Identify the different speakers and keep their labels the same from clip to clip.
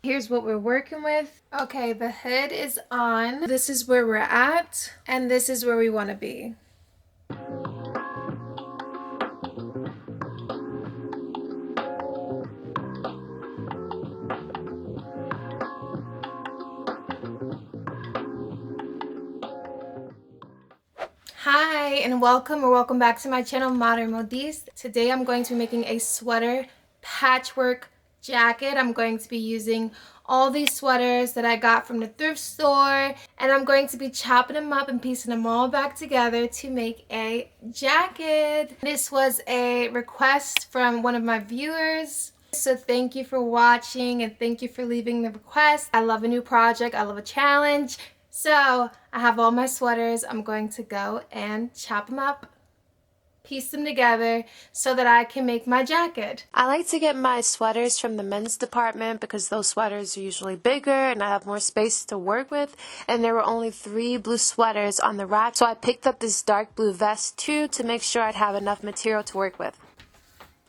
Speaker 1: Here's what we're working with. Okay, the hood is on. This is where we're at, and this is where we want to be. Hi and welcome back to my channel, ModernModiste. Today I'm going to be making a sweater patchwork jacket. I'm going to be using all these sweaters that I got from the thrift store, and I'm going to be chopping them up and piecing them all back together to make a jacket. This was a request from one of my viewers, so thank you for watching and thank you for leaving the request. I love a new project, I love a challenge. So I have all my sweaters. I'm going to go and chop them up, piece them together so that I can make my jacket.
Speaker 2: I like to get my sweaters from the men's department because those sweaters are usually bigger and I have more space to work with, and there were only 3 blue sweaters on the rack, so I picked up this dark blue vest too to make sure I'd have enough material to work with.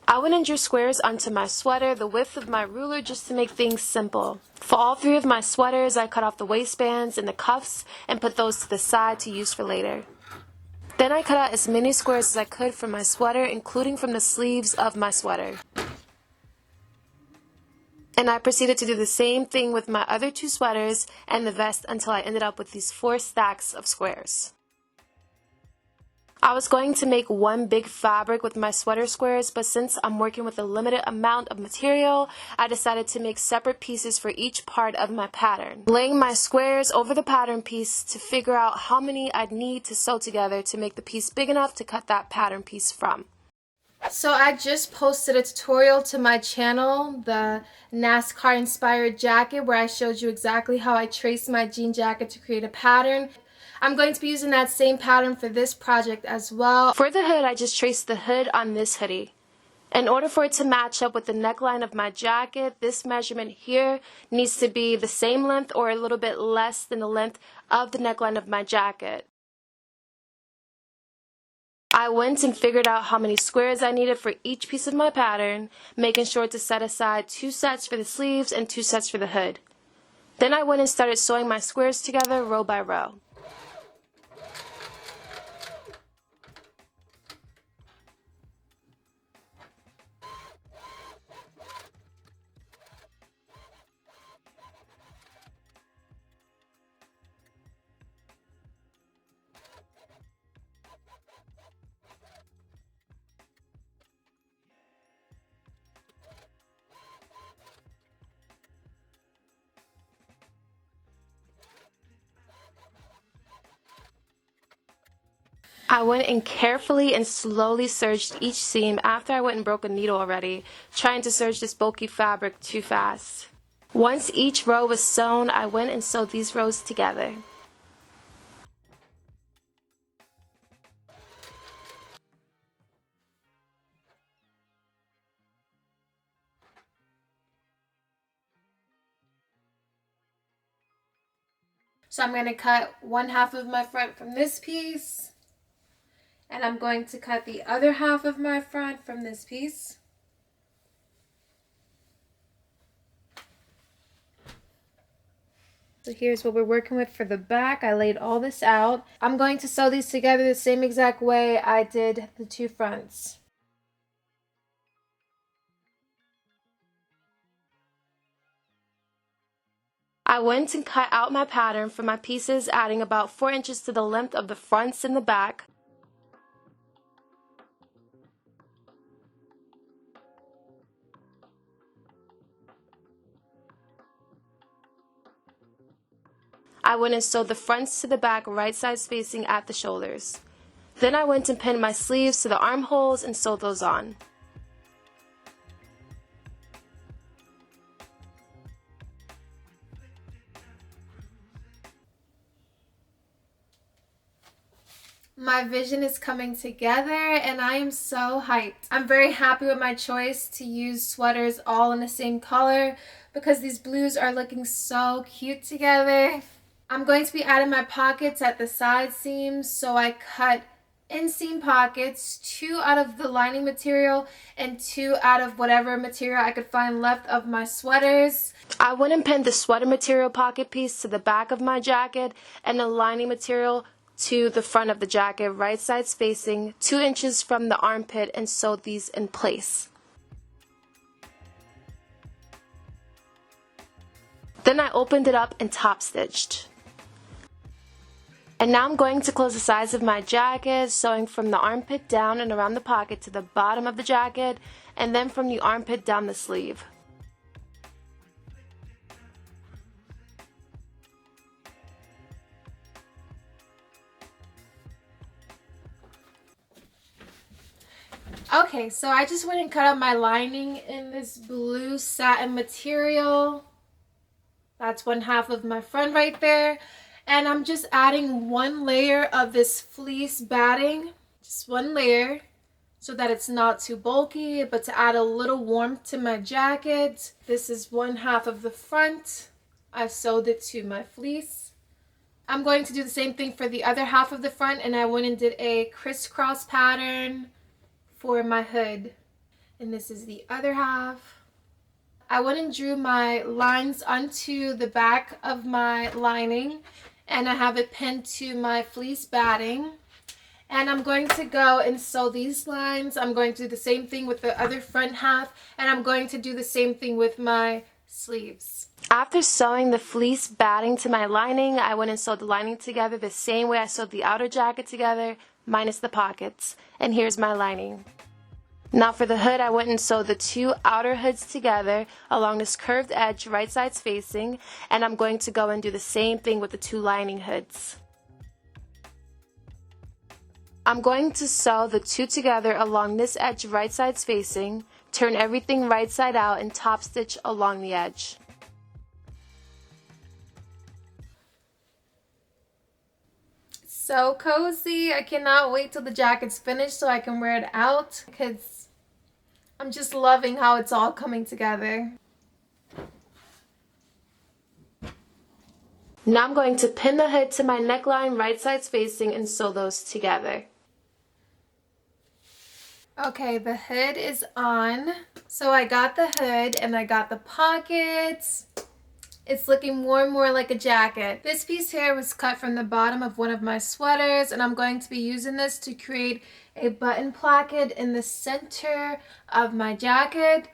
Speaker 2: I went and drew squares onto my sweater the width of my ruler just to make things simple. For all 3 of my sweaters, I cut off the waistbands and the cuffs and put those to the side to use for later. Then I cut out as many squares as I could from my sweater, including from the sleeves of my sweater. And I proceeded to do the same thing with my other 2 sweaters and the vest until I ended up with these 4 stacks of squares. I was going to make one big fabric with my sweater squares, but since I'm working with a limited amount of material, I decided to make separate pieces for each part of my pattern, laying my squares over the pattern piece to figure out how many I'd need to sew together to make the piece big enough to cut that pattern piece from.
Speaker 1: So I just posted a tutorial to my channel, the NASCAR inspired jacket, where I showed you exactly how I traced my jean jacket to create a pattern. I'm going to be using that same pattern for this project as well.
Speaker 2: For the hood, I just traced the hood on this hoodie. In order for it to match up with the neckline of my jacket, this measurement here needs to be the same length or a little bit less than the length of the neckline of my jacket. I went and figured out how many squares I needed for each piece of my pattern, making sure to set aside 2 sets for the sleeves and 2 sets for the hood. Then I went and started sewing my squares together row by row. I went and carefully and slowly serged each seam after I went and broke a needle already, trying to serge this bulky fabric too fast. Once each row was sewn, I went and sewed these rows together.
Speaker 1: So I'm going to cut 1/2 of my front from this piece, and I'm going to cut the other half of my front from this piece. So here's what we're working with for the back. I laid all this out. I'm going to sew these together the same exact way I did the 2 fronts.
Speaker 2: I went and cut out my pattern for my pieces, adding about 4 inches to the length of the fronts and the back. I went and sewed the fronts to the back right side spacing at the shoulders. Then I went and pinned my sleeves to the armholes and sewed those on.
Speaker 1: My vision is coming together and I am so hyped. I'm very happy with my choice to use sweaters all in the same color because these blues are looking so cute together. I'm going to be adding my pockets at the side seams, so I cut inseam pockets, 2 out of the lining material and 2 out of whatever material I could find left of my sweaters.
Speaker 2: I went and pinned the sweater material pocket piece to the back of my jacket and the lining material to the front of the jacket, right sides facing, 2 inches from the armpit, and sewed these in place. Then I opened it up and top stitched. And now I'm going to close the sides of my jacket, sewing from the armpit down and around the pocket to the bottom of the jacket, and then from the armpit down the sleeve.
Speaker 1: Okay, so I just went and cut out my lining in this blue satin material. That's 1/2 of my front right there. And I'm just adding 1 layer of this fleece batting, just 1 layer, so that it's not too bulky, but to add a little warmth to my jacket. This is 1/2 of the front. I've sewed it to my fleece. I'm going to do the same thing for the other half of the front, and I went and did a crisscross pattern for my hood. And this is the other half. I went and drew my lines onto the back of my lining, and I have it pinned to my fleece batting. And I'm going to go and sew these lines. I'm going to do the same thing with the other front half, and I'm going to do the same thing with my sleeves.
Speaker 2: After sewing the fleece batting to my lining, I went and sewed the lining together the same way I sewed the outer jacket together, minus the pockets. And here's my lining. Now for the hood, I went and sewed the 2 outer hoods together along this curved edge, right sides facing, and I'm going to go and do the same thing with the 2 lining hoods. I'm going to sew the 2 together along this edge, right sides facing, turn everything right side out, and top stitch along the edge.
Speaker 1: So cozy. I cannot wait till the jacket's finished so I can wear it out, because I'm just loving how it's all coming together.
Speaker 2: Now I'm going to pin the hood to my neckline, right sides facing, and sew those together.
Speaker 1: Okay, the hood is on. So I got the hood and I got the pockets. It's looking more and more like a jacket. This piece here was cut from the bottom of one of my sweaters, and I'm going to be using this to create a button placket in the center of my jacket.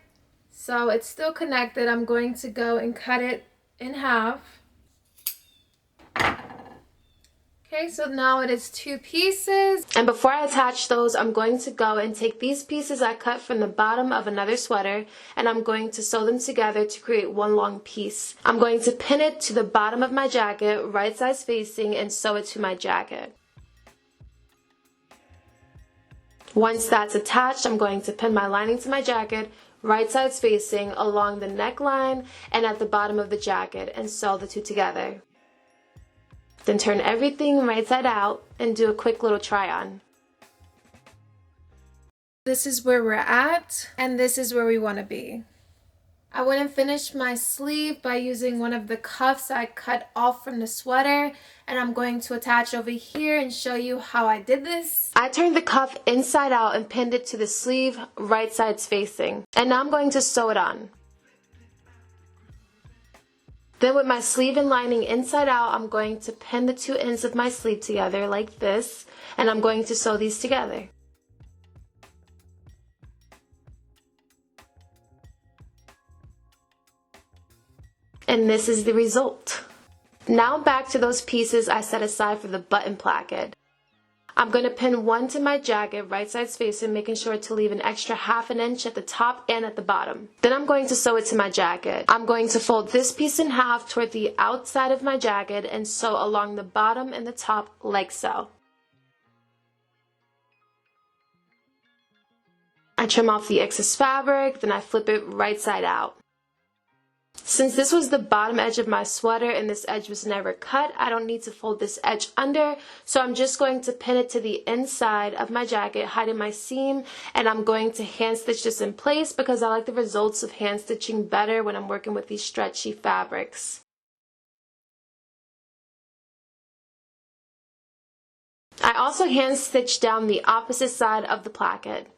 Speaker 1: So it's still connected. I'm going to go and cut it in half. Okay, so now it is 2 pieces.
Speaker 2: And before I attach those, I'm going to go and take these pieces I cut from the bottom of another sweater, and I'm going to sew them together to create one long piece. I'm going to pin it to the bottom of my jacket, right sides facing, and sew it to my jacket. Once that's attached, I'm going to pin my lining to my jacket, right sides facing, along the neckline and at the bottom of the jacket, and sew the 2 together. Then turn everything right side out and do a quick little try on.
Speaker 1: This is where we're at, and this is where we want to be. I went and finished my sleeve by using one of the cuffs I cut off from the sweater, and I'm going to attach over here and show you how I did this.
Speaker 2: I turned the cuff inside out and pinned it to the sleeve, right sides facing. And now I'm going to sew it on. Then with my sleeve and lining inside out, I'm going to pin the 2 ends of my sleeve together like this, and I'm going to sew these together. And this is the result. Now back to those pieces I set aside for the button placket. I'm going to pin one to my jacket, right sides facing, making sure to leave an extra 1/2 inch at the top and at the bottom. Then I'm going to sew it to my jacket. I'm going to fold this piece in half toward the outside of my jacket and sew along the bottom and the top like so. I trim off the excess fabric, then I flip it right side out. Since this was the bottom edge of my sweater and this edge was never cut, I don't need to fold this edge under, so I'm just going to pin it to the inside of my jacket, hiding my seam, and I'm going to hand stitch this in place because I like the results of hand stitching better when I'm working with these stretchy fabrics. I also hand stitched down the opposite side of the placket.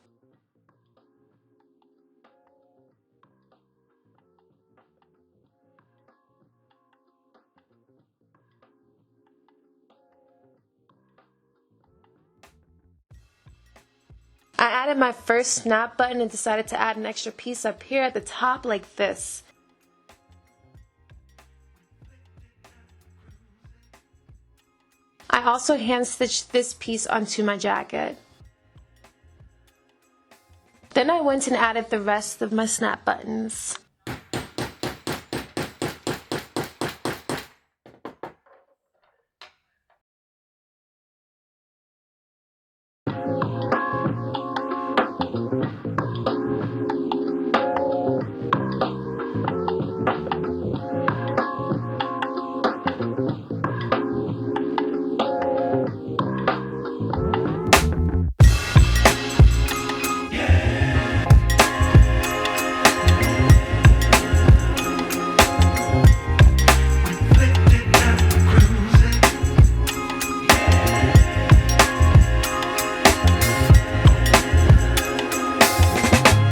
Speaker 2: I added my first snap button and decided to add an extra piece up here at the top like this. I also hand stitched this piece onto my jacket. Then I went and added the rest of my snap buttons.